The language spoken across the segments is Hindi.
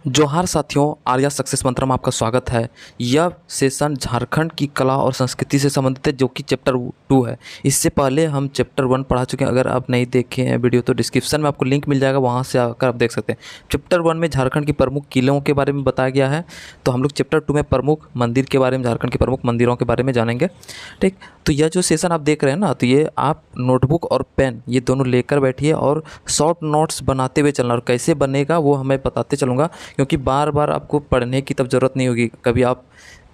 जोहार साथियों, आर्या सक्सेस मंत्र में आपका स्वागत है। यह सेशन झारखंड की कला और संस्कृति से संबंधित है, जो कि चैप्टर 2 है। इससे पहले हम चैप्टर 1 पढ़ा चुके हैं। अगर आप नहीं देखे हैं वीडियो तो डिस्क्रिप्शन में आपको लिंक मिल जाएगा, वहां से आकर आप देख सकते हैं। चैप्टर 1 में झारखंड की प्रमुख किलों के बारे में बताया गया है। तो हम लोग चैप्टर 2 में प्रमुख मंदिर के बारे में, झारखंड के प्रमुख मंदिरों के बारे में जानेंगे। ठीक, तो यह जो सेशन आप देख रहे हैं ना, तो ये आप नोटबुक और पेन ये दोनों लेकर बैठिए और शॉर्ट नोट्स बनाते हुए चलना। और कैसे बनेगा वो हमें बताते चलूँगा, क्योंकि बार बार आपको पढ़ने की तब ज़रूरत नहीं होगी। कभी आप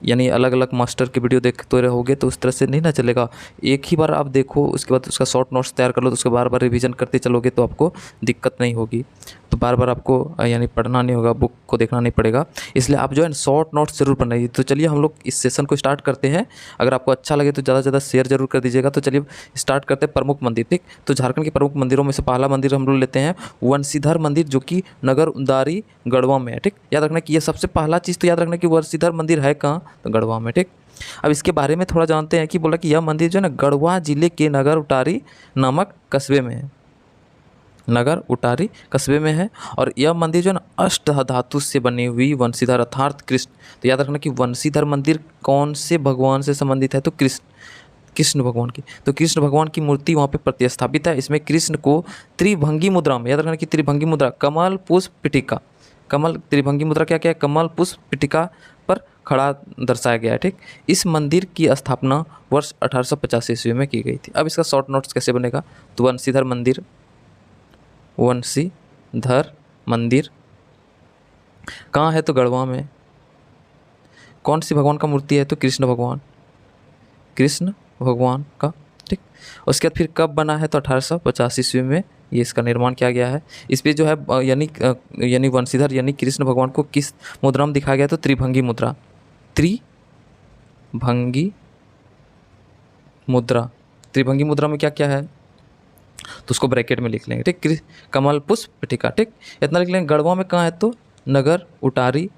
यानी अलग अलग मास्टर की वीडियो देखते रहोगे तो उस तरह से नहीं ना चलेगा। एक ही बार आप देखो, उसके बाद उसका शॉर्ट नोट्स तैयार कर लो, तो उसके बार बार रिवीजन करते चलोगे तो आपको दिक्कत नहीं होगी। तो बार बार आपको यानी पढ़ना नहीं होगा, बुक को देखना नहीं पड़ेगा। इसलिए आप जो है शॉर्ट नोट्स ज़रूर बनाइए। तो चलिए हम लोग इस सेशन को स्टार्ट करते हैं। अगर आपको अच्छा लगे तो ज़्यादा से ज़्यादा शेयर जरूर कर दीजिएगा। तो चलिए स्टार्ट करते हैं प्रमुख मंदिर। ठीक, तो झारखंड के प्रमुख मंदिरों में से पहला मंदिर हम लोग लेते हैं वंशीधर मंदिर, जो कि नगर उंदारी गढ़वा में है। ठीक, याद रखना कि ये सबसे पहला चीज़ तो याद रखना कि वंशीधर मंदिर है कहाँ, तो गढ़वा में। ठीक, अब इसके बारे में थोड़ा जानते हैं कि बोला कि यह मंदिर जो है ना गढ़वा जिले के नगर उटारी नामक कस्बे में है। नगर उटारी कस्बे में है। और यह मंदिर जो है ना अष्ट धातु से बनी हुई वंशीधर अर्थात कृष्ण। तो याद रखना कि वंशीधर मंदिर कौन से भगवान से संबंधित है, तो कृष्ण भगवान की। तो कृष्ण भगवान की मूर्ति वहाँ पे प्रतिस्थापित है। इसमें कृष्ण को त्रिभंगी मुद्रा में, याद रखना कि त्रिभंगी मुद्रा कमल पुष्प पिटिका, कमल त्रिभंगी मुद्रा क्या क्या है, कमल पुष्प पिटिका पर खड़ा दर्शाया गया है। ठीक, इस मंदिर की स्थापना वर्ष 1885 ईस्वी में की गई थी। अब इसका शॉर्ट नोट्स कैसे बनेगा, तो वंशीधर मंदिर, वंशीधर मंदिर कहाँ है, तो गढ़वा में। कौन सी भगवान का मूर्ति है, तो कृष्ण भगवान, कृष्ण भगवान का। ठीक, उसके बाद फिर कब बना है, तो 1885 ईस्वी में ये इसका निर्माण किया गया है। इस पर जो है यानी वंशीधर यानी कृष्ण भगवान को किस मुद्रा में दिखाया गया, तो त्रिभंगी मुद्रा, त्रिभंगी मुद्रा। त्रिभंगी मुद्रा में क्या क्या है, तो उसको ब्रैकेट में लिख लेंगे। ठीक, कमल पुष्प पिटिका। ठीक, इतना लिख लेंगे। गढ़वा में कहाँ है, तो नगर उटारी,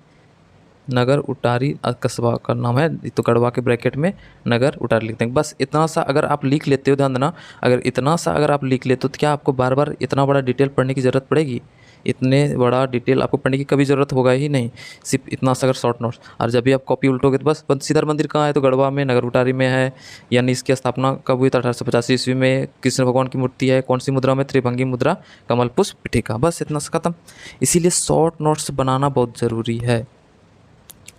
नगर उटारी कस्बा का नाम है। तो गढ़वा के ब्रैकेट में नगर उटारी लिख देंगे। बस इतना सा अगर आप लिख लेते हो, ध्यान देना, अगर इतना सा अगर आप लिख लेते हो तो क्या आपको बार बार इतना बड़ा डिटेल पढ़ने की ज़रूरत पड़ेगी? इतने बड़ा डिटेल आपको पढ़ने की कभी ज़रूरत होगा ही नहीं, सिर्फ इतना सा अगर शॉर्ट नोट्स। और जब भी आप कॉपी उल्टोगे तो बस वंशीधर मंदिर कहाँ है, तो गढ़वा में नगर उटारी में है। यानी इसकी स्थापना कब हुई, तो 1885 ईस्वी में। कृष्ण भगवान की मूर्ति है, कौन सी मुद्रा में, त्रिभंगी मुद्रा, कमल पुष्प पिटिका। बस इतना सा खत्म। इसीलिए शॉर्ट नोट्स बनाना बहुत ज़रूरी है।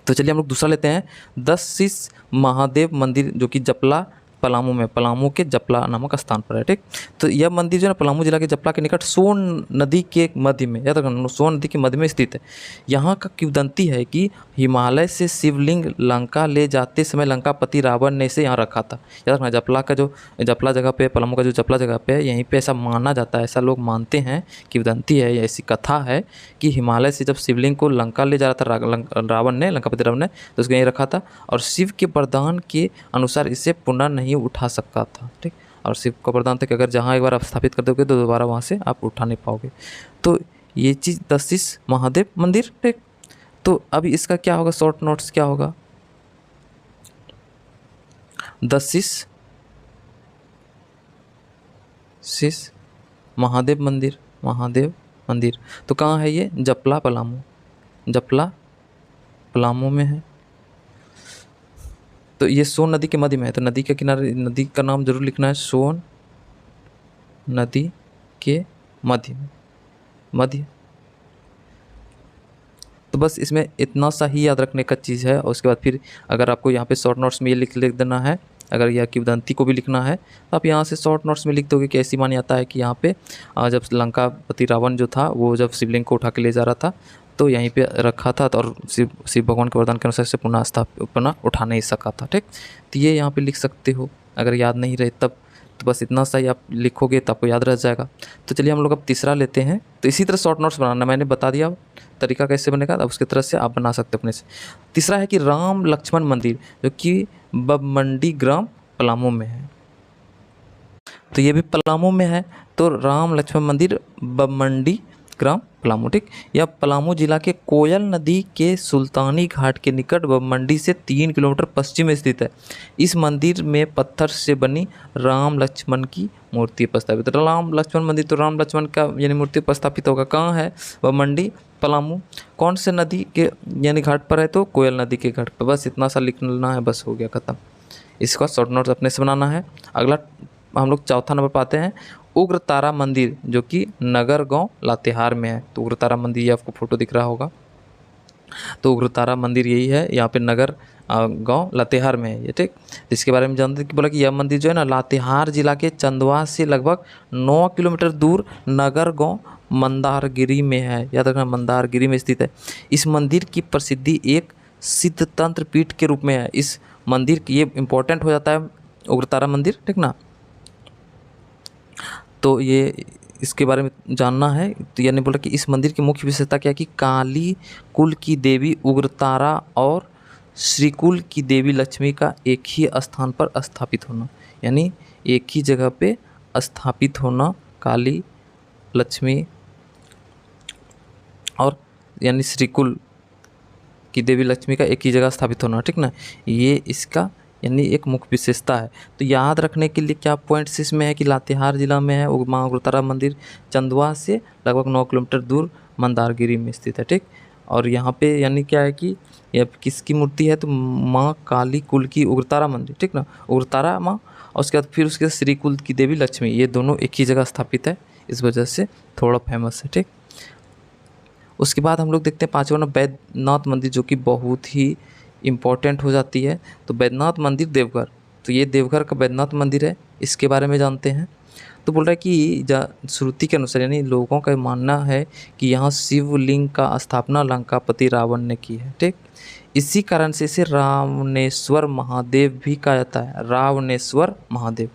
तो चलिए हम लोग दूसरा लेते हैं, 10 शीश महादेव मंदिर, जो कि जपला पलामू में, पलामू के जपला नामक स्थान पर है। ठीक, तो यह मंदिर जो है ना पलामू जिला के जपला के निकट सोन नदी के मध्य में, याद रखना सोन नदी के मध्य में स्थित है। यहाँ का किंवदंती है कि हिमालय से शिवलिंग लंका ले जाते समय लंकापति रावण ने इसे यहाँ रखा था। याद रखना जपला का जो जपला जगह पे, पलामू का जो जपला जगह पे है, यहीं पे ऐसा माना जाता है, ऐसा लोग मानते हैं, किंवदंती है, ऐसी कथा है कि हिमालय से जब शिवलिंग को लंका ले जा रहा था रावण ने, लंकापति रावण ने, तो उसको यहीं रखा था। और शिव के वरदान के अनुसार इसे पुनः नहीं उठा सकता था। ठीक, और शिव का वरदान था कि अगर जहाँ एक बार आप स्थापित कर दोगे तो दोबारा वहाँ से आप उठा नहीं पाओगे। तो ये चीज़ 10 शीश महादेव मंदिर। ठीक, तो अभी इसका क्या होगा, शॉर्ट नोट्स क्या होगा, 10 शीश महादेव मंदिर, महादेव मंदिर। तो कहाँ है ये, जपला पलामू, जपला पलामू में है। तो ये सोन नदी के मध्य में है। तो नदी के किनारे, नदी का नाम जरूर लिखना है, सोन नदी के मध्य में, मध्य। तो बस इसमें इतना सा ही याद रखने का चीज़ है। और उसके बाद फिर अगर आपको यहाँ पे शॉर्ट नोट्स में ये लिख देना है, अगर यह किंवदंती को भी लिखना है तो आप यहाँ से शॉर्ट नोट्स में लिख दोगे कि ऐसी मानी जाता है कि यहाँ पे जब लंकापति रावण जो था वो जब शिवलिंग को उठा के ले जा रहा था तो यहीं पे रखा था, और शिव भगवान के वरदान के अनुसार से पुनः उठा नहीं सका था। ठीक, तो ये यहाँ पे लिख सकते हो अगर याद नहीं रहे तब। तो बस इतना सा ही आप लिखोगे तो आपको याद रह जाएगा। तो चलिए हम लोग अब तीसरा लेते हैं। तो इसी तरह शॉर्ट नोट्स बनाना मैंने बता दिया, तरीका कैसे बनेगा, अब उसकी तरह से आप बना सकते हो अपने से। तीसरा है कि राम लक्ष्मण मंदिर, जो कि बमंडी ग्राम पलामू में है। तो ये भी पलामू में है। तो राम लक्ष्मण मंदिर बमंडी ग्राम पलामू, ठीक। यह पलामू जिला के कोयल नदी के सुल्तानी घाट के निकट व मंडी से 3 किलोमीटर पश्चिम में स्थित है। इस मंदिर में पत्थर से बनी राम लक्ष्मण की मूर्ति प्रस्थापित। राम लक्ष्मण मंदिर, तो राम लक्ष्मण का यानी मूर्ति प्रस्थापित होगा। कहाँ है वह? मंडी पलामू। कौन से नदी के यानी घाट पर है? तो कोयल नदी के घाट पर। बस इतना सा लिखना है, बस हो गया ख़त्म। इसका शॉर्ट नोट्स अपने से बनाना है। अगला हम लोग चौथा नंबर पाते हैं उग्रतारा मंदिर, जो कि नगर गांव लातेहार में है। तो उग्रतारा मंदिर, ये आपको फोटो दिख रहा होगा। तो उग्रतारा मंदिर यही है, यहाँ पे नगर गांव लातेहार में है ये, ठीक। इसके बारे में जानते कि बोला कि यह मंदिर जो है ना लातेहार जिला के चंदवा से लगभग 9 किलोमीटर दूर नगर गांव मंदारगिरी में है। याद रखना, मंदारगिरी में स्थित है। इस मंदिर की प्रसिद्धि एक सिद्ध तंत्र पीठ के रूप में है। इस मंदिर की ये इम्पोर्टेंट हो जाता है उग्रतारा मंदिर, ठीक ना। तो ये इसके बारे में जानना है। तो यानी बोला कि इस मंदिर की मुख्य विशेषता क्या है कि काली कुल की देवी उग्रतारा और श्रीकुल की देवी लक्ष्मी का एक ही स्थान पर स्थापित होना, यानी एक ही जगह पे स्थापित होना। काली, लक्ष्मी और यानी श्रीकुल की देवी लक्ष्मी का एक ही जगह स्थापित होना, ठीक ना। ये इसका यानी एक मुख्य विशेषता है। तो याद रखने के लिए क्या पॉइंट्स इसमें है कि लातेहार जिला में है माँ उग्रतारा मंदिर, चंदवा से लगभग 9 किलोमीटर दूर मंदारगिरी में स्थित है, ठीक। और यहाँ पे यानी क्या है कि यह किसकी मूर्ति है? तो माँ काली कुल की उग्रतारा मंदिर, ठीक ना। उग्रतारा माँ और उसके बाद फिर उसके श्री कुल की देवी लक्ष्मी, ये दोनों एक ही जगह स्थापित है, इस वजह से थोड़ा फेमस है, ठीक। उसके बाद हम लोग देखते हैं 5वां नंबर बैद्यनाथ मंदिर, जो कि बहुत ही इम्पोर्टेंट हो जाती है। तो बैद्यनाथ मंदिर देवघर, तो ये देवघर का बैद्यनाथ मंदिर है, इसके बारे में जानते हैं। तो बोल रहा है कि श्रुति के अनुसार यानी लोगों का मानना है कि यहाँ शिवलिंग का स्थापना लंकापति रावण ने की है, ठीक। इसी कारण से इसे रावणेश्वर महादेव भी कहा जाता है, रावणेश्वर महादेव।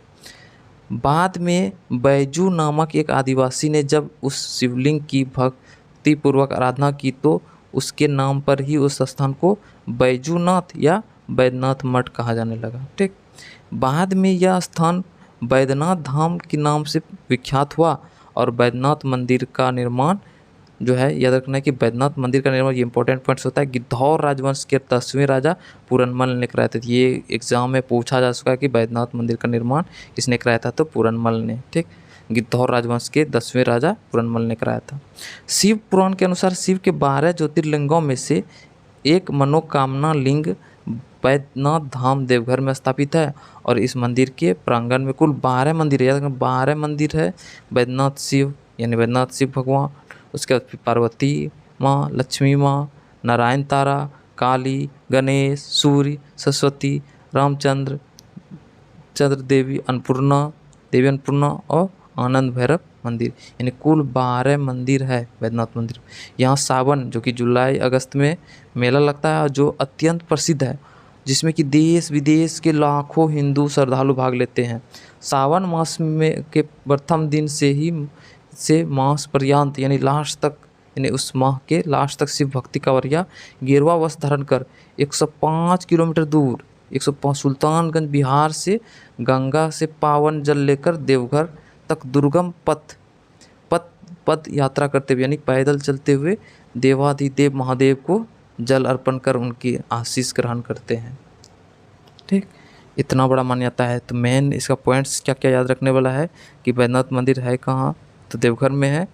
बाद में बैजू नामक एक आदिवासी ने जब उस शिवलिंग की भक्तिपूर्वक आराधना की तो उसके नाम पर ही उस स्थान को बैजूनाथ या बैद्यनाथ मठ कहा जाने लगा, ठीक। बाद में यह स्थान बैद्यनाथ धाम के नाम से विख्यात हुआ और बैद्यनाथ मंदिर का निर्माण जो है, याद रखना है कि बैद्यनाथ मंदिर का निर्माण, ये इंपॉर्टेंट पॉइंट्स होता है, गिद्धौर राजवंश के 10वें राजा पूरनमल ने कराया था। ये एग्जाम में पूछा जा चुका है कि बैद्यनाथ मंदिर का निर्माण किसने कराया था? तो पूरनमल ने, ठीक। गिद्धौर राजवंश के 10वें राजा पूरनमल ने कराया था। शिव पुराण के अनुसार शिव के 12 ज्योतिर्लिंगों में से एक मनोकामना लिंग बैद्यनाथ धाम देवघर में स्थापित है और इस मंदिर के प्रांगण में कुल 12 मंदिर है। याद रखना 12 मंदिर है बैद्यनाथ शिव, यानी बैद्यनाथ शिव भगवान, उसके बाद पार्वती माँ, लक्ष्मी माँ, नारायण तारा, काली, गणेश, सूर्य, सरस्वती, रामचंद्र, चंद्र देवी, अन्नपूर्णा और आनंद भैरव मंदिर, यानी कुल 12 मंदिर है बैद्यनाथ मंदिर। यहाँ सावन, जो कि जुलाई अगस्त में मेला लगता है और जो अत्यंत प्रसिद्ध है, जिसमें कि देश विदेश के लाखों हिंदू श्रद्धालु भाग लेते हैं। सावन मास में के प्रथम दिन से मास पर्यंत यानी लास्ट तक, यानी उस माह के लास्ट तक शिव भक्ति कांवरिया गेरुआ वस्त्र धारण कर 105 किलोमीटर दूर 105 सुल्तानगंज बिहार से गंगा से पावन जल लेकर देवघर तक दुर्गम पद यात्रा करते हुए, यानी पैदल चलते हुए देवाधिदेव महादेव को जल अर्पण कर उनकी आशीष ग्रहण करते हैं, ठीक। इतना बड़ा मान्यता है। तो मेन इसका पॉइंट्स क्या क्या याद रखने वाला है कि बैद्यनाथ मंदिर है कहाँ? तो देवघर में है।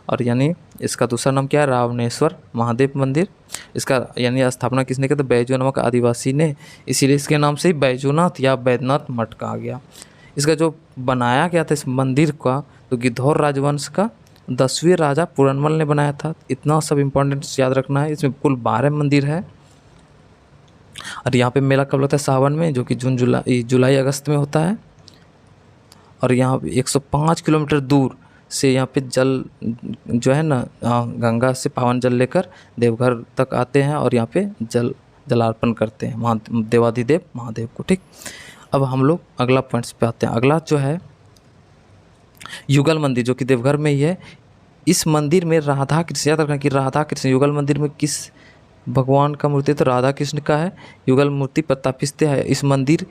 और यानी इसका दूसरा नाम क्या है? रावणेश्वर महादेव मंदिर। इसका यानी स्थापना किसने की? तो बैजू नामक आदिवासी ने, इसीलिए इसके नाम से ही बैजूनाथ या बैद्यनाथ मठ कहा गया। इसका जो बनाया गया था इस मंदिर का, तो गिद्धौर राजवंश का 10वें राजा पूरनमल ने बनाया था। इतना सब इम्पोर्टेंट्स याद रखना है। इसमें कुल 12 मंदिर है और यहाँ पे मेला कब लगता है? सावन में, जो कि जुलाई अगस्त में होता है। और यहाँ 105 किलोमीटर दूर से यहाँ पे जल जो है ना गंगा से पावन जल लेकर देवघर तक आते हैं और यहाँ पे जलार्पण करते हैं देवाधिदेव महादेव को, ठीक। अब हम लोग अगला पॉइंट्स पे आते हैं। अगला जो है युगल मंदिर, जो कि देवघर में ही है। इस मंदिर में राधा कृष्ण, याद रखना कि राधा कृष्ण, युगल मंदिर में किस भगवान का मूर्ति तो राधा कृष्ण का है। युगल मूर्ति प्रतिष्ठित है। इस मंदिर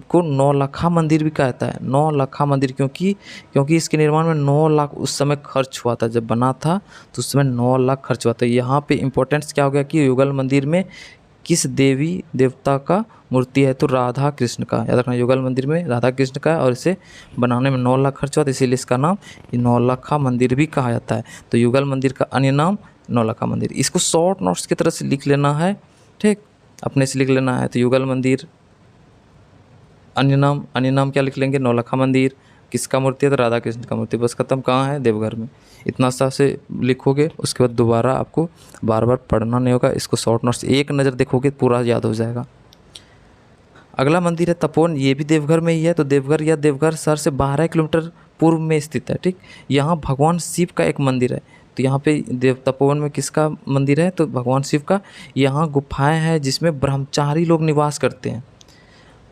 को नौलखा मंदिर भी कहता है। नौलखा मंदिर क्योंकि इसके निर्माण में 9 लाख उस समय खर्च हुआ था। जब बना था तो उस समय 9 लाख खर्च हुआ था। यहाँ पे इम्पोर्टेंस क्या हो गया कि युगल मंदिर में किस देवी देवता का मूर्ति है, तो राधा कृष्ण का। याद रखना, युगल मंदिर में राधा कृष्ण का है और इसे बनाने में 9 लाख खर्च हुआ था, इसीलिए इसका नाम नौलखा मंदिर भी कहा जाता है। तो युगल मंदिर का अन्य नाम नौलखा मंदिर। इसको शॉर्ट नोट्स की तरह से लिख लेना है, ठीक, अपने से लिख लेना है। तो युगल मंदिर, अन्य नाम क्या लिख लेंगे, नौलखा मंदिर। किसका मूर्ति है, तो राधा कृष्ण का मूर्ति। बस खत्म। कहाँ है, देवघर में। इतना सा से लिखोगे, उसके बाद दोबारा आपको बार बार पढ़ना नहीं होगा। इसको शॉर्ट नोट्स एक नज़र देखोगे पूरा याद हो जाएगा। अगला मंदिर है तपोवन। ये भी देवघर में ही है। तो देवघर या देवघर शहर से 12 किलोमीटर पूर्व में स्थित है, ठीक। यहाँ भगवान शिव का एक मंदिर है। तो यहाँ पे तपोवन में किसका मंदिर है, तो भगवान शिव का। यहाँ गुफाएं हैं जिसमें ब्रह्मचारी लोग निवास करते हैं।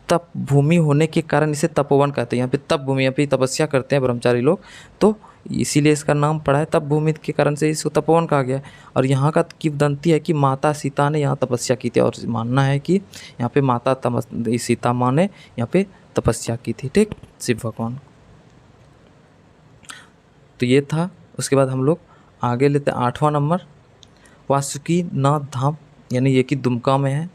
तप भूमि होने के कारण इसे तपोवन कहते हैं। यहाँ पे तप भूमि, यहाँ पे तपस्या करते हैं ब्रह्मचारी लोग, तो इसीलिए इसका नाम पड़ा है। तप भूमि के कारण से इसको तपोवन कहा गया। और यहाँ का किंवदंती है कि माता सीता ने यहाँ तपस्या की थी, और मानना है कि यहाँ पे माता सीता माँ ने यहाँ पे तपस्या की थी, ठीक, शिव भगवान। तो ये था। उसके बाद हम लोग आगे लेते हैं 8वां नंबर, वासुकीनाथ धाम, यानी ये कि दुमका में है।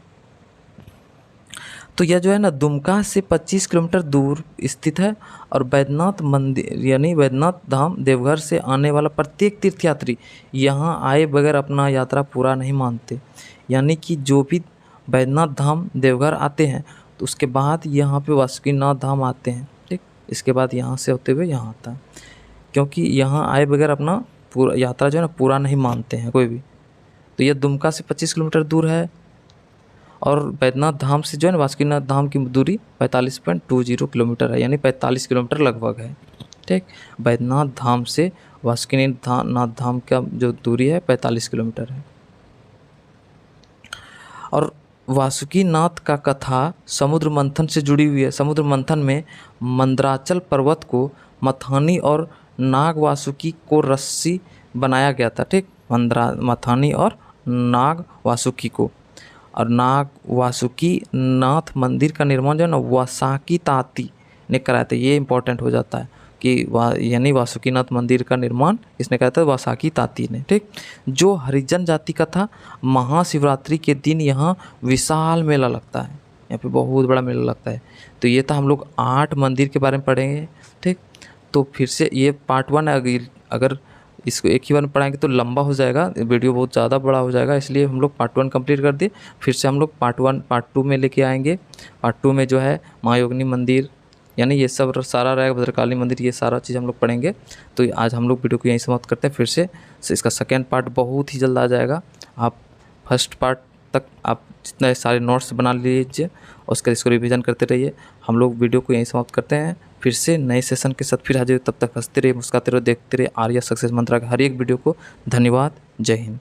तो यह जो है ना, दुमका से 25 किलोमीटर दूर स्थित है। और बैद्यनाथ मंदिर यानी बैद्यनाथ धाम देवघर से आने वाला प्रत्येक तीर्थयात्री यहाँ आए बगैर अपना यात्रा पूरा नहीं मानते। यानी कि जो भी बैद्यनाथ धाम देवघर आते हैं तो उसके बाद यहाँ पे वासुकीनाथ धाम आते हैं, ठीक। इसके बाद यहाँ से होते हुए यहाँ आता है, क्योंकि यहाँ आए बगैर अपना पूरा यात्रा जो है ना पूरा नहीं मानते हैं कोई भी। तो यह दुमका से 25 किलोमीटर दूर है। और बैद्यनाथ धाम से जो है ना वासुकीनाथ धाम की दूरी 45.20 किलोमीटर है, यानी 45 किलोमीटर लगभग है, ठीक। बैद्यनाथ धाम से वासुकीनाथ धाम का जो दूरी है 45 किलोमीटर है। और वासुकीनाथ का कथा समुद्र मंथन से जुड़ी हुई है। समुद्र मंथन में मंदराचल पर्वत को मथानी और नाग वासुकी को रस्सी बनाया गया था, ठीक। मथानी और नाग वासुकी को। और नाग वासुकी नाथ मंदिर का निर्माण जो है ना वासाकी ताती ने कराया था। ये इंपॉर्टेंट हो जाता है कि यानी वासुकीनाथ मंदिर का निर्माण इसने कराया था वासाकी ताती ने, ठीक। जो हरिजन जाति का था। महाशिवरात्रि के दिन यहाँ विशाल मेला लगता है, यहाँ पे बहुत बड़ा मेला लगता है। तो ये था, हम लोग 8 मंदिर के बारे में पढ़ेंगे, ठीक। तो फिर से ये पार्ट 1 है। अगर इसको एक ही बार में पढ़ाएंगे तो लंबा हो जाएगा, वीडियो बहुत ज़्यादा बड़ा हो जाएगा, इसलिए हम लोग पार्ट 1 कंप्लीट कर दिए। फिर से हम लोग पार्ट 2 में लेके आएंगे। पार्ट 2 में जो है महायोगिनी मंदिर, यानी ये सब सारा रहेगा, भद्रकाली मंदिर, ये सारा चीज़ हम लोग पढ़ेंगे। तो आज हम लोग वीडियो को यहीं समाप्त करते हैं। फिर से इसका सेकेंड पार्ट बहुत ही जल्द आ जाएगा। आप फर्स्ट पार्ट तक आप जितने सारे नोट्स बना लीजिए, उसका इसको रिवीजन करते रहिए। हम लोग वीडियो को यहीं समाप्त करते हैं। फिर से नए सेशन के साथ फिर हाजिर। तब तक हंसते रहिए, मुस्कुराते रहिए, देखते रहिए आर्या सक्सेस मंत्रा का हर एक वीडियो को। धन्यवाद। जय हिंद।